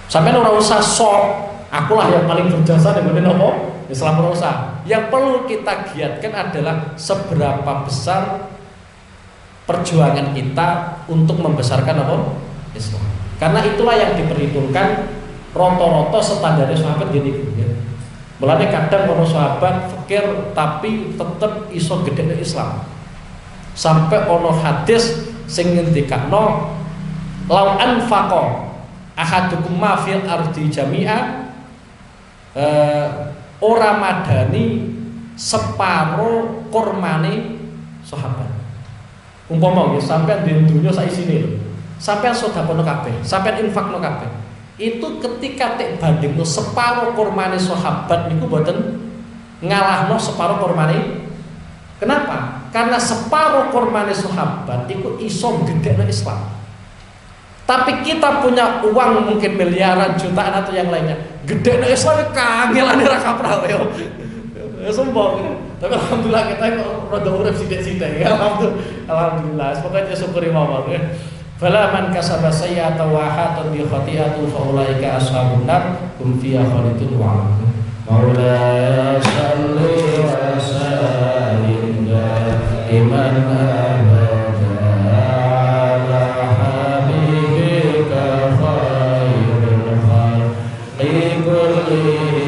Sampai ora usah sok, akulah yang paling berjasa dengan apa? Islam ora usah. Yang perlu kita giatkan adalah seberapa besar perjuangan kita untuk membesarkan apa? Islam. Karena itulah yang diperhitungkan roto-roto standar sahabat gini. Mulane kadang para sahabat fikir tapi tetep iso gedhe Islam. Sampai ono hadis sing ngendikano lau anfaqa ahadukum ma fil ardi jami'a ora madani separo kurmane sahabat. Umpama nggih sampean di dunya sak isine lho. Sampean sedekah kabeh, sampean infakno kabeh. Itu ketika tek bandingno separo kurmane sahabat niku mboten ngalahno separo kurmane. Kenapa? Karena separo kurmane sahabat iku iso gedhekno Islam. Tapi kita punya uang mungkin miliaran, jutaan atau yang lainnya, gedhekno Islam kangelan ra kaprah yo. Ya sombong. Tapi alhamdulillah kita rada urip sithik-sithik ya. Alhamdulillah. Semoga syukuri mawon ya. Fala man kasaba sayyi'atan wa hatat bi khati'atu fa ulaika ashabun nar hum fiha khalidun wa Maulaya salli wa sallim iman abada ala habibika khairul khalqi kulli